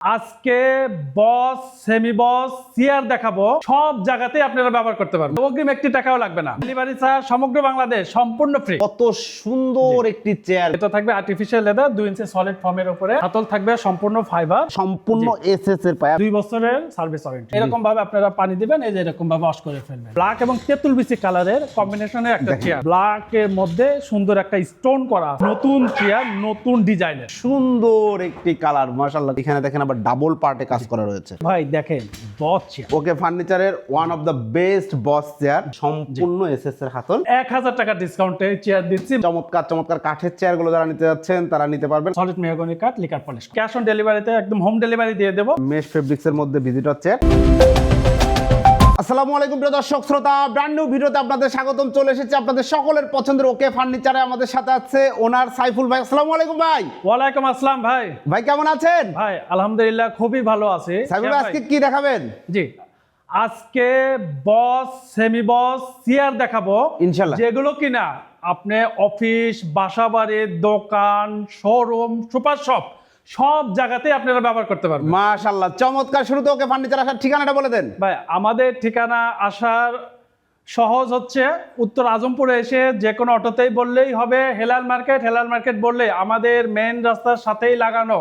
আজকে বস সেমি বস চেয়ার দেখাবো, সব জায়গাতে আপনারা ব্যবহার করতে পারবেন। অগ্রিম একটি টাকাও লাগবে না। ডেলিভারি চার্জ সমগ্র বাংলাদেশ সম্পূর্ণ ফ্রি। কত সুন্দর একটি চেয়ার। এটা থাকবে আর্টিফিশিয়াল লেদার 2 ইঞ্চি সলিড ফর্মের উপরে, হাতল থাকবে সম্পূর্ণ ফাইবার, সম্পূর্ণ এসএস এর পায়া, 2 বছরের সার্ভিস ওয়ারেন্টি। এরকম ভাবে আপনারা পানি দিবেন, এই যে এরকম ভাবে ওয়াশ করে ফেলবেন। ব্ল্যাক এবং তেঁতুল বিচি কালারের কম্বিনেশনের একটা চেয়ার, ব্ল্যাক এর মধ্যে সুন্দর একটা স্টোন করা, নতুন চেয়ার, নতুন ডিজাইনের সুন্দর একটি কালার মাশাআল্লাহ। এখানে দেখেন আবার ডাবল পার্টে কাজ করা রয়েছে। ভাই দেখেন বস চেয়ার, ওকে ফার্নিচারের one of the best boss chair, সম্পূর্ণ এসএস এর হাতল। 1000 টাকা ডিসকাউন্টে চেয়ার দিচ্ছি। চমৎকার চমৎকার কাঠের চেয়ার গুলো যারা নিতে যাচ্ছেন তারা নিতে পারবেন। সলিড মেহগনি কাঠ, লিকার পলিশ, ক্যাশ অন ডেলিভারিতে একদম হোম ডেলিভারি দিয়ে দেবো। মেশ ফেব্রিক্স এর মধ্যে ভিজিটর চেয়ার। আসসালামু আলাইকুম প্রিয় দর্শক শ্রোতা, ব্র্যান্ড নিউ ভিডিওতে আপনাদের স্বাগতম। চলে এসেছে আপনাদের সকলের পছন্দের ওকে ফার্নিচারে। আমাদের সাথে আছে ওনার সাইফুল ভাই। আসসালামু আলাইকুম ভাই। ওয়ালাইকুম আসসালাম ভাই। ভাই কেমন আছেন? ভাই আলহামদুলিল্লাহ খুবই ভালো আছি। সাইফুল ভাই আজকে কি দেখাবেন? জি, আজকে বস সেমি বস চেয়ার দেখাবো ইনশাআল্লাহ, যেগুলো কিনা আপনি অফিস, বাসাবাড়ি, দোকান, শোরুম, সুপার শপ সব জায়গাতে আপনারা ব্যবহার করতে পারবেন। মাশাআল্লাহ চমৎকার। শুরুতে ওকে ফার্নিচার আসার ঠিকানাটা বলে দেন ভাই। আমাদের ঠিকানা আসার সহজ হচ্ছে উত্তর আজমপুরে এসে যে কোনো অটোতেই বললেই হবে হেলাল মার্কেট। হেলাল মার্কেট বললে আমাদের মেন রাস্তার সাথেই লাগানো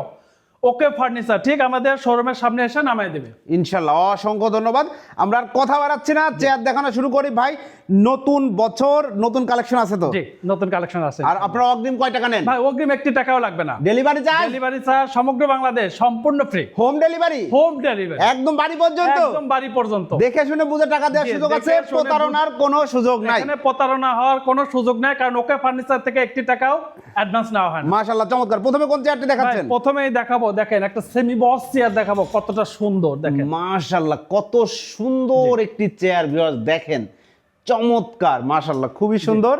ওকে ফার্নিচার ঠিক আমাদের শোরুমের সামনে এসে নামাই দেবে ইনশাআল্লাহ। অসংখ্য ধন্যবাদ। আমরা আর কথা বাড়াচ্ছি না, চেয়ার দেখানো শুরু করি। ভাই নতুন বছর নতুন কালেকশন আছে তো? জি, নতুন কালেকশন আছে। আর আপনারা অগ্রিম কয় টাকা নেন? ভাই অগ্রিম একটি টাকাও লাগবে না। Delivery charge? ডেলিভারি চার্জ সমগ্র বাংলাদেশ সম্পূর্ণ free. Home delivery? Home delivery একদম বাড়ি পর্যন্ত? একদম বাড়ি পর্যন্ত। দেখে শুনে বুঝে টাকা দেওয়ার জি, সুযোগ আছে, দেখে শুনে প্রতারণার কোনো সুযোগ নাই। এখানে প্রতারণা হওয়ার কোনো সুযোগ নাই, কারণ ওকে ফার্নিচার থেকে একটি টাকাও অ্যাডভান্স নেওয়া হয় না। মাশাআল্লাহ চমৎকার। প্রথমে কোন চেয়ারটি দেখাচ্ছেন? ভাই, প্রথমেই দেখাবো, দেখেন একটা সেমি বস চেয়ার দেখাবো, কতটা সুন্দর দেখেন। মাশাআল্লাহ কত সুন্দর একটি চেয়ার ভিউয়ার্স, দেখেন চমৎকার মাশাআল্লাহ, খুবই সুন্দর।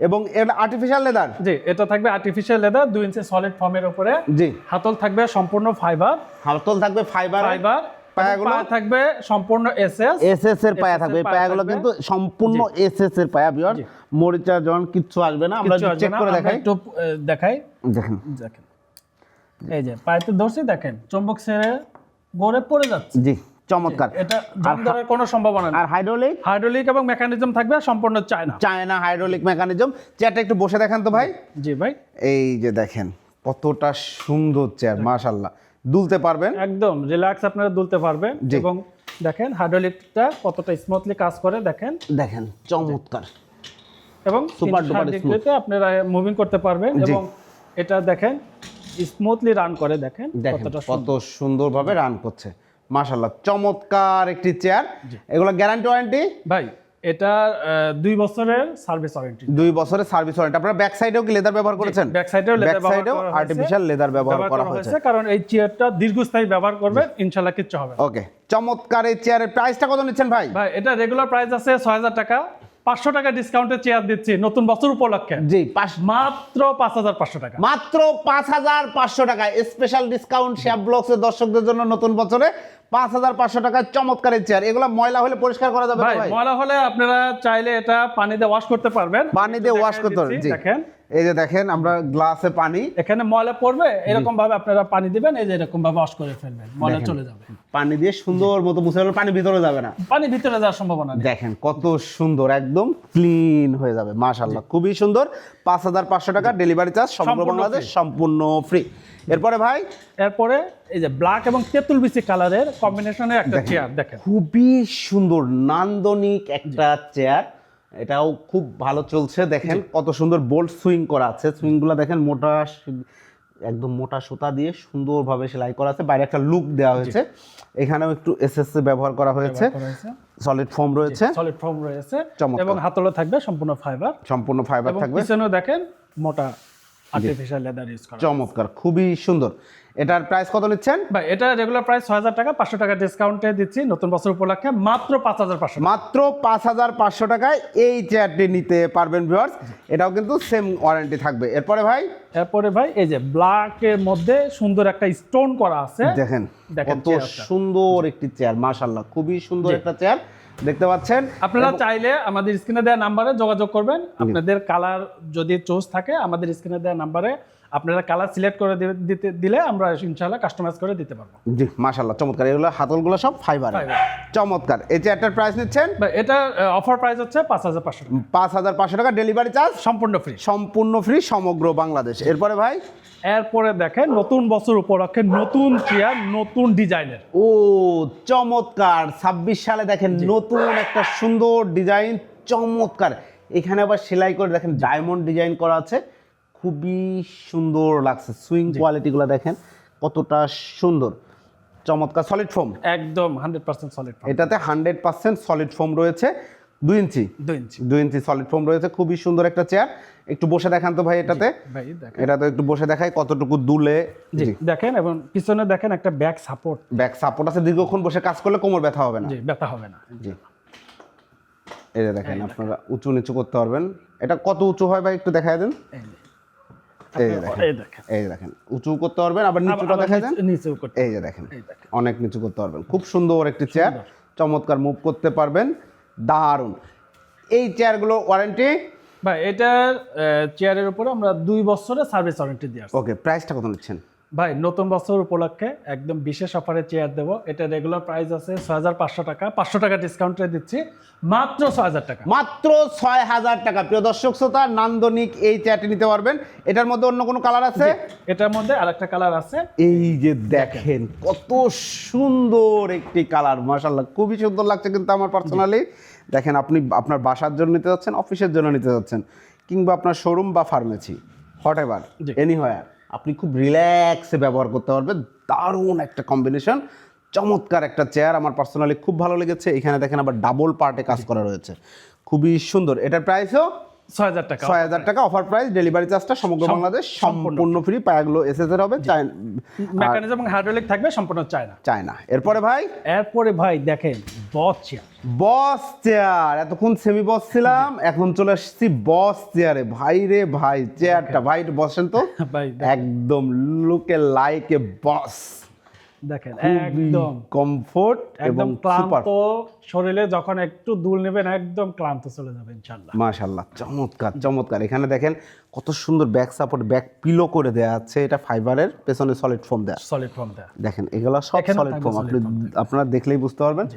এবং এটা আর্টিফিশিয়াল লেদার? জি, এটা থাকবে আর্টিফিশিয়াল লেদার 2 ইঞ্চি সলিড ফর্মের উপরে। জি, হাতল থাকবে সম্পূর্ণ ফাইবার, হাতল থাকবে ফাইবার, পায়াগুলো থাকবে সম্পূর্ণ এসএস এসএস এর পায়া থাকবে। এই পায়াগুলো কিন্তু সম্পূর্ণ এসএস এর পায়া ভিউয়ার্স। মরিচা জন কিচ্ছু আসবে না। আমরা চেক করে দেখাই, একটু দেখাই। দেখেন দেখেন এই যে পাইতে ধরছি, দেখেন চুম্বক ছেড়ে গড়ে পড়ে যাচ্ছে। জি চমৎকার। এটা জং ধরার কোনো সম্ভাবনা নেই। আর হাইড্রোলিক এবং মেকানিজম থাকবে সম্পূর্ণ চায়না হাইড্রোলিক মেকানিজম। চেয়ারটা একটু বসে দেখান তো ভাই। জি ভাই, এই যে দেখেন কতটা সুন্দর চেয়ার মাশাআল্লাহ। দুলতে পারবেন, একদম রিল্যাক্স আপনারা দুলতে পারবেন। এবং দেখেন হাইড্রোলিকটা কতটা স্মুথলি কাজ করে, দেখেন দেখেন চমৎকার। এবং সুপার ডুপার স্মুথ আপনারা মুভিং করতে পারবেন। এবং এটা দেখেন স্মুথলি রান করে, দেখেন কত সুন্দরভাবে রান করছে মাশাআল্লাহ। চমৎকার একটি চেয়ার। এগুলো গ্যারান্টি ওয়ারেন্টি? ভাই এটা 2 বছরের সার্ভিস ওয়ারেন্টি। 2 বছরের সার্ভিস ওয়ারেন্টি। আপনারা ব্যাক সাইডেও কি লেদার ব্যবহার করেছেন? ব্যাক সাইডেও লেদার ব্যবহার করা হয়েছে, আর্টিফিশিয়াল লেদার ব্যবহার করা হয়েছে, কারণ এই চেয়ারটা দীর্ঘস্থায়ী ব্যবহার করবেন, ইনশাআল্লাহ কিচ্ছু হবে না। ওকে চমৎকার। এই চেয়ারের প্রাইসটা কত নিচ্ছেন ভাই? ভাই এটা রেগুলার প্রাইস আছে 6000 টাকা, 500 টাকা ডিসকাউন্টে চেয়ার দিচ্ছি নতুন বছর উপলক্ষে। জি, মাত্র 5500 টাকা। মাত্র 5500 টাকা স্পেশাল ডিসকাউন্ট শেপ ব্লগসের দর্শকদের জন্য নতুন বছরে 5500 টাকায় চমৎকার এই চেয়ার। এগুলো ময়লা হলে পরিষ্কার করা যাবে ভাই? ময়লা হলে আপনারা চাইলে এটা পানি দিয়ে ওয়াশ করতে পারবেন। পানি দিয়ে ওয়াশ করতে পারবেন। জি দেখেন এই যে দেখেন আমরা গ্লাসে পানি, এখানে ময়লা পড়বে, এরকম ভাবে আপনারা পানি দিবেন, এই যে এরকম ভাবে ওয়াশ করে ফেলবেন, ময়লা চলে যাবে। পানি দিয়ে সুন্দর মতো মুছে ফেলবেন, পানি ভিতরে যাবে না, পানি ভিতরে যাওয়ার সম্ভাবনা নেই। দেখেন কত সুন্দর, একদম ক্লিন হয়ে যাবে মাশাআল্লাহ, খুবই সুন্দর। 5500 টাকা ডেলিভারি চার্জ সমগ্র বাংলাদেশ সম্পূর্ণ ফ্রি। এরপরে ভাই, এরপরে এই যে ব্ল্যাক এবং তেঁতুল বিচি কালারের কম্বিনেশনের একটা চেয়ার দেখেন, খুবই সুন্দর নান্দনিক একটা চেয়ার। এটাও খুব ভালো চলছে। দেখেন কত সুন্দর বোল্ট সুইং করা আছে। সুইংগুলো দেখেন মোটা, একদম মোটা সুতা দিয়ে সুন্দরভাবে সেলাই করা আছে। বাইরে একটা লুক দেওয়া হয়েছে। এখানেও একটু এসএস ব্যবহার করা হয়েছে। সলিড ফোম রয়েছে, এবং হাতলে থাকবে সম্পূর্ণ ফাইবার থাকবে। পিছনেও দেখেন মোটা আর্টিফিশিয়াল লেদার ইউজ করা। চমৎকার, খুবই সুন্দর। এটার প্রাইস কত নিচ্ছেন? ভাই এটা রেগুলার প্রাইস 6000 টাকা, 500 টাকা ডিসকাউন্টে দিচ্ছি নতুন বছর উপলক্ষে মাত্র 5500। মাত্র 5500 টাকায় এই চেয়ারটি নিতে পারবেন ভিউয়ার্স। এটাও কিন্তু সেম ওয়ারেন্টি থাকবে। এরপরে ভাই এই যে ব্ল্যাক এর মধ্যে সুন্দর একটা স্টোন করা আছে, দেখেন কত সুন্দর একটি চেয়ার মাশাআল্লাহ, খুবই সুন্দর একটা চেয়ার দেখতে পাচ্ছেন। আপনারা চাইলে আমাদের স্ক্রিনে দেওয়া নাম্বারে যোগাযোগ করবেন। আপনাদের কালার যদি চয়েস থাকে আমাদের স্ক্রিনে দেওয়া নাম্বারে আপনারা কালার সিলেক্ট করে দিলে আমরা ইনশাআল্লাহ কাস্টমাইজ করে দিতে পারবো। জি মাশাআল্লাহ চমৎকার, এগুলো হাতলগুলো সব ফাইবার। চমৎকার। এই চেয়ারটার প্রাইস নিচ্ছেন? ভাই এটা অফার প্রাইস হচ্ছে 5500 টাকা। 5500 টাকা, ডেলিভারি চার্জ সম্পূর্ণ ফ্রি। সম্পূর্ণ ফ্রি সমগ্র বাংলাদেশ। এরপরে ভাই? এরপরে দেখেন নতুন বছর উপলক্ষে নতুন চেয়ার, নতুন ডিজাইনের। ও চমৎকার, 26 সালে দেখেন নতুন একটা সুন্দর ডিজাইন, চমৎকার। এখানে আবার সেলাই করে দেখেন ডায়মন্ড ডিজাইন করা আছে, খুবই সুন্দর লাগছে। সুইং কোয়ালিটিগুলো দেখেন কতটা সুন্দর, চমৎকার। সলিড ফোম একদম 100% সলিড ফোম। এটাতে 100% সলিড ফোম রয়েছে, 2 ইঞ্চি 2 ইঞ্চি সলিড ফোম রয়েছে, খুবই সুন্দর একটা চেয়ার। একটু বসে দেখান তো ভাই এটাতে। ভাই দেখেন, এটা তো একটু বসে দেখাই কতটুকু দুলে। জি দেখেন, এবং পিছনে দেখেন একটা ব্যাক সাপোর্ট আছে, দীর্ঘক্ষণ বসে কাজ করলে কোমর ব্যথা হবে না। জি ব্যথা হবে না। জি এই যে দেখেন, আপনারা উঁচু নিচু করতে পারবেন। এটা কত উঁচু হয় ভাই একটু দেখায় দেন। এই যে দেখেন উঁচু করতে পারবেন, আবার নিচুটা দেখায় দেন। নিচেও করতে, এই যে দেখেন অনেক নিচু করতে পারবেন, খুব সুন্দর একটি চেয়ার, চমৎকার মুভ করতে পারবেন, দারুণ। এই চেয়ারগুলো ওয়ারেন্টি? ভাই এটার চেয়ারের উপরে আমরা 2 বছরের সার্ভিস ওয়ারেন্টি দিয়ে আসছি। ওকে, প্রাইসটা কত নিচ্ছেন? ভাই নতুন বছর উপলক্ষে একদম বিশেষ অফারে চেয়ার দেবো। এটা রেগুলার প্রাইস আছে 6500 টাকা, 500 টাকা ডিসকাউন্টে দিচ্ছি মাত্র 6000 টাকা। মাত্র 6000 টাকা। প্রিয় দর্শক শ্রোতা, নান্দনিক এই চেয়ারটি নিতে পারবেন। এটার মধ্যে অন্য কোনো কালার আছে? এটার মধ্যে আরেকটা কালার আছে। এই যে দেখেন কত সুন্দর একটি কালার, মাশাআল্লাহ খুবই সুন্দর লাগছে কিন্তু আমার পার্সোনালি। দেখেন আপনি আপনার বাসার জন্য নিতে যাচ্ছেন, অফিসের জন্য নিতে যাচ্ছেন, কিংবা আপনার শোরুম বা ফার্মেসি, হোয়াট এভার, এনিহোয়ার, আপনি খুব রিল্যাক্সে ব্যবহার করতে পারবেন। দারুণ একটা কম্বিনেশন, চমৎকার একটা চেয়ার, আমার পার্সোনালি খুব ভালো লেগেছে। এখানে দেখেন আবার ডাবল পার্টে কাজ করা রয়েছে, খুবই সুন্দর। এটার প্রাইসও 6000 টাকা। 6000 টাকা অফার প্রাইস, ডেলিভারি চার্জটা সমগ্র বাংলাদেশ সম্পূর্ণ ফ্রি। পায়াগুলো এসএসের হবে, মেকানিজম এবং হাইড্রোলিক থাকবে, সম্পূর্ণ চায়না। এরপরে ভাই দেখেন বস চেয়ার। বস চেয়ার, এতক্ষণ সেমি বস ছিলাম, এখন চলে আসছি বস চেয়ারে। ভাই রে ভাই, চেয়ারটা ভাই একটু বসেন তো। ভাই একদম লুকে লাইক এ বস, দেখেন একদম কমফোর্ট এবং ক্লান্ত শরীরে যখন একটু দুল নেবেন একদম ক্লান্ত চলে যাবে ইনশাআল্লাহ। মাশাআল্লাহ চমৎকার। এখানে দেখেন কত সুন্দর ব্যাক সাপোর্ট, ব্যাক পিলো করে দেয়া আছে, এটা ফাইবারের, পেছনে সলিড ফোম দেয়া। দেখেন এগুলো সব সলিড ফোম, আপনারা দেখলেই বুঝতে পারবেন।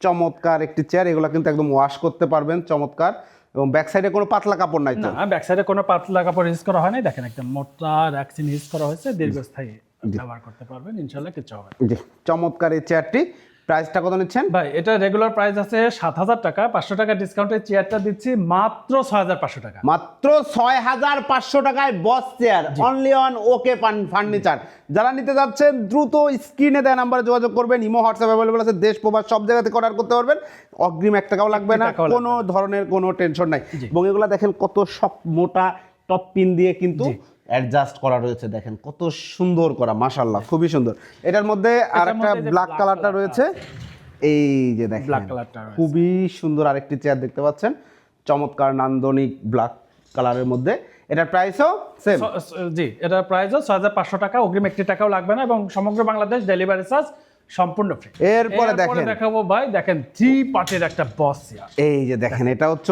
চমৎকার একটি চেয়ার, এগুলো কিন্তু একদম ওয়াশ করতে পারবেন, চমৎকার। এবং ব্যাক সাইডে কোনো পাতলা কাপড় নাই তো? না, ব্যাক সাইডে কোনো পাতলা কাপড় ইউজ করা হয় নাই। দেখেন একদম মোটা র্যাক্সিন ইউজ করা হয়েছে, দীর্ঘস্থায়ী ব্যবহার করতে পারবেন ইনশাআল্লাহ, কিছু হবে না। জি চমৎকার এই চেয়ারটি। প্রাইসটা কত নিচ্ছেন? ভাই এটা রেগুলার প্রাইস আছে 7000 টাকা, 500 টাকা ডিসকাউন্টে চেয়ারটা দিচ্ছি মাত্র 6500 টাকা। মাত্র 6500 টাকায় বস chair, only on okay furniture. যারা নিতে যাচ্ছেন দ্রুত স্ক্রিনে দেওয়া নাম্বারে যোগাযোগ করবেন। ইমো হোয়াটসঅ্যাপ অ্যাভেলেবল আছে, দেশ প্রবাস সব জায়গা থেকে অর্ডার করতে পারবেন। অগ্রিম 1 টাকাও লাগবে না, কোনো ধরনের কোনো টেনশন নাই। এবং এগুলো দেখেন কত সব মোটা টপ পিন দিয়ে কিন্তু অ্যাডজাস্ট করা রয়েছে, দেখেন কত সুন্দর করা, মাশাআল্লাহ খুবই সুন্দর। এটার মধ্যে আরেকটা ব্ল্যাক কালারটা রয়েছে, এই যে দেখেন খুবই সুন্দর আরেকটি চেয়ার দেখতে পাচ্ছেন, চমৎকার নান্দনিক ব্ল্যাক কালারের মধ্যে। এটার প্রাইসও সেম? জি, এটার প্রাইসও 6500 টাকা, অগ্রিম 1 টাকাও লাগবে না, এবং সমগ্র বাংলাদেশ ডেলিভারি চার্জ সম্পূর্ণ ফ্রি। এরপরে দেখাবো ভাই, দেখেন 3 পার্টের একটা বস চেয়ার। এই যে দেখেন, এটা হচ্ছে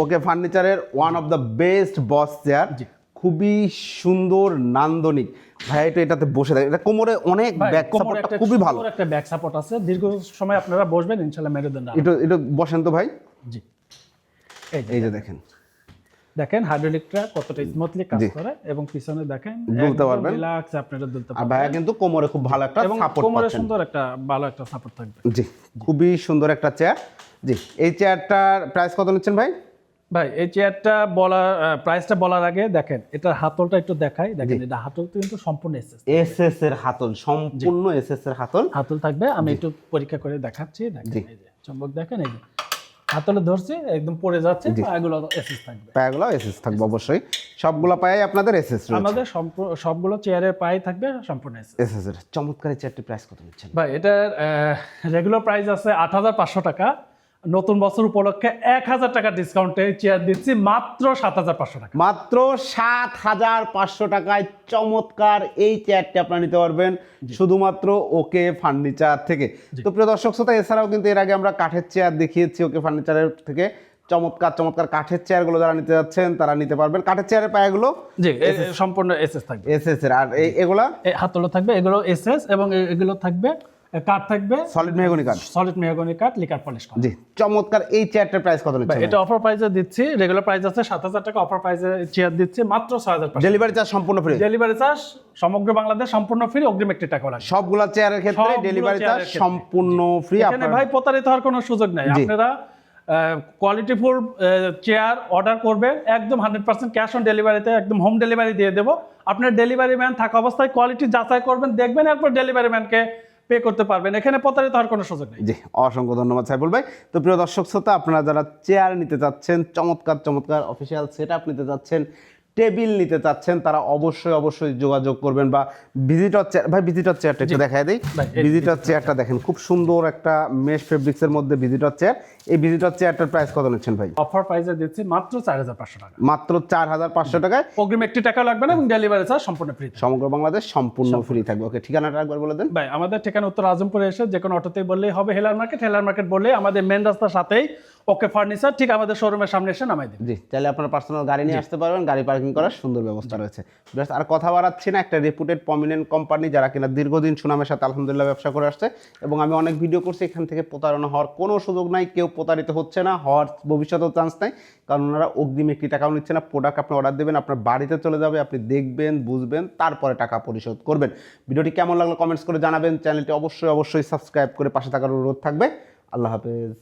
ওকে ফার্নিচারের one of the best boss chair, খুবই সুন্দর নান্দনিক। ভাই এটাতে বসে থাকে, এটা কোমরে অনেক ব্যাক সাপোর্টটা খুবই ভালো, একটা ব্যাক সাপোর্ট আছে, দীর্ঘ সময় আপনারা বসবেন ইনশাআল্লাহ মেরুদণ্ড। এটা বসেন তো ভাই। জি এই যে দেখেন হাইড্রোলিকটা কতটা স্মুথলি কাজ করে, এবং পিছনে দেখেন দুলতে পারবেন, রিল্যাক্স আপনারা দুলতে পারবেন। আর ভাই কিন্তু কোমরে খুব ভালো একটা সাপোর্ট পাচ্ছেন, কোমরে সুন্দর একটা ভালো একটা সাপোর্ট থাকবে। জি খুবই সুন্দর একটা চেয়ার। জি এই চেয়ারটার প্রাইস কত নিচ্ছেন ভাই? ভাই এই চেয়ারটা প্রাইসটা বলার আগে দেখেন এটার হাতলটা একটু দেখাই। দেখেন এটা হাতল কিন্তু সম্পূর্ণ এসএস এর হাতল, সম্পূর্ণ এসএস এর হাতল থাকবে। আমি একটু পরীক্ষা করে দেখাচ্ছি। দেখেন এই যে চমক, দেখেন এই যে হাতলে ধরছি একদম পড়ে যাচ্ছে, পাগুলো এসএস থাকবে, পাগুলো এসএস থাকবে অবশ্যই, সবগুলো পায়ে আপনাদের এসএস রয়েছে। আমাদের সবগুলো চেয়ারের পায়ে থাকবে সম্পূর্ণ এসএস এর। চমৎকার চেয়ারটির প্রাইস কত নিচ্ছেন ভাই? এটার রেগুলার প্রাইস আছে 8500 টাকা, নতুন বছর উপলক্ষে 1000 টাকা ডিসকাউন্টে চেয়ার দিচ্ছি মাত্র 7500 টাকা। মাত্র 7500 টাকায় চমৎকার এই চেয়ারটি আপনারা নিতে পারবেন শুধুমাত্র ওকে ফার্নিচার থেকে। তো প্রিয় দর্শক শ্রোতা, এছাড়াও কিন্তু এর আগে আমরা কাঠের চেয়ার দেখিয়েছি ওকে ফার্নিচারের থেকে, চমৎকার চমৎকার কাঠের চেয়ারগুলো যারা নিতে যাচ্ছেন তারা নিতে পারবেন। কাঠের চেয়ারের পায়াগুলো জি সম্পূর্ণ এসএস থাকবে। এসএস এর, আর এগুলা হাতল থাকবে, এগুলো এসএস, এবং এগুলো থাকবে কাঠ থাকবে সলিড মেহগনি কাঠ। সলিড মেহগনি কাঠ, লিকার পলিশ করা। জি চমৎকার। এই চেয়ারটার প্রাইস কত নিচ্ছেন? এটা অফার প্রাইসে দিচ্ছি, রেগুলার প্রাইস আছে 7,000 টাকা, অফার প্রাইসে চেয়ার দিচ্ছি মাত্র 6,500। ডেলিভারি চার্জ সম্পূর্ণ ফ্রি। ডেলিভারি চার্জ সমগ্র বাংলাদেশ সম্পূর্ণ ফ্রি, অগ্রিম 1 টাকা লাগে। সবগুলা চেয়ারের ক্ষেত্রে সবগুলো ডেলিভারি চার্জ চেয়ারের ক্ষেত্রে। সম্পূর্ণ ফ্রি। এখানে ভাই প্রতারিত হওয়ার কোনো সুযোগ নাই। আপনারা কোয়ালিটিফুল চেয়ার অর্ডার করবেন, একদম 100% ক্যাশ অন ডেলিভারিতে, একদম হোম ডেলিভারি দিয়ে দেবো। আপনার ডেলিভারি ম্যান থাকা অবস্থায় কোয়ালিটি যাচাই করবেন, দেখবেন, এরপর ডেলিভারি ম্যানকে পে করতে পারবেন। এখানে প্রতারিত হওয়ার কোনো সুযোগ নেই। জি অসংখ্য ধন্যবাদ সাইফুল ভাই। তো প্রিয় দর্শক শ্রোতা, আপনারা যারা চেয়ার নিতে চাচ্ছেন, চমৎকার চমৎকার অফিসিয়াল সেটআপ নিতে চাচ্ছেন, টেবিল নিতে চাচ্ছেন, তারা অবশ্যই অবশ্যই যোগাযোগ করবেন। বা ভিজিটর চেয়ার, ভাই ভিজিটর চেয়ারটা একটু দেখায় দিই। ভিজিটর চেয়ারটা দেখেন, খুব সুন্দর একটা মেশ ফেব্রিক্সের মধ্যে ভিজিটর চেয়ার। এই ভিজিটর চেয়ারটার প্রাইস কত নিচ্ছেন ভাই? অফার প্রাইসে দিচ্ছি মাত্র 4,500 টাকা। মাত্র 4,500 টাকায়। অগ্রিম 1 টাকা লাগবে না, এবং ডেলিভারি চার্জ সম্পূর্ণ ফ্রি। সমগ্র বাংলাদেশ সম্পূর্ণ ফ্রি থাকবে। ওকে, ঠিকানাটা একবার বলে দেন ভাই। আমাদের ঠিকানা উত্তর আজমপুরে এসে যে কোনো অটোতেই বললেই হবে হেলার মার্কেট। হেলার মার্কেট বললেই আমাদের মেন রাস্তার সাথেই ওকে ফার্নিচার, ঠিক আমাদের শোরুমের সামনে এসে নামাই দিন। জি, চাইলে আপনার পার্সোনাল গাড়ি নিয়ে আসতে পারবেন, গাড়ি পার্কিং করার সুন্দর ব্যবস্থা রয়েছে। বেশ, আর কথা বাড়াচ্ছি না, একটা রেপুটেড প্রমিনেন্ট কোম্পানি যারা কিনা দীর্ঘদিন সুনামের সাথে আলহামদুলিল্লাহ ব্যবসা করে আসছে, এবং আমি অনেক ভিডিও করছি, এখান থেকে প্রতারণা হওয়ার কোনো সুযোগ নাই, কেউ প্রতারিত হচ্ছে না, হওয়ার ভবিষ্যতেও চান্স নাই, কারণ ওনারা অগ্রিম 1 টাকাও নিচ্ছে না। প্রোডাক্ট আপনি অর্ডার দেবেন, আপনার বাড়িতে চলে যাবে, আপনি দেখবেন, বুঝবেন, তারপরে টাকা পরিশোধ করবেন। ভিডিওটি কেমন লাগলো কমেন্টস করে জানাবেন। চ্যানেলটি অবশ্যই অবশ্যই সাবস্ক্রাইব করে পাশে থাকার অনুরোধ থাকবে। আল্লাহ হাফেজ।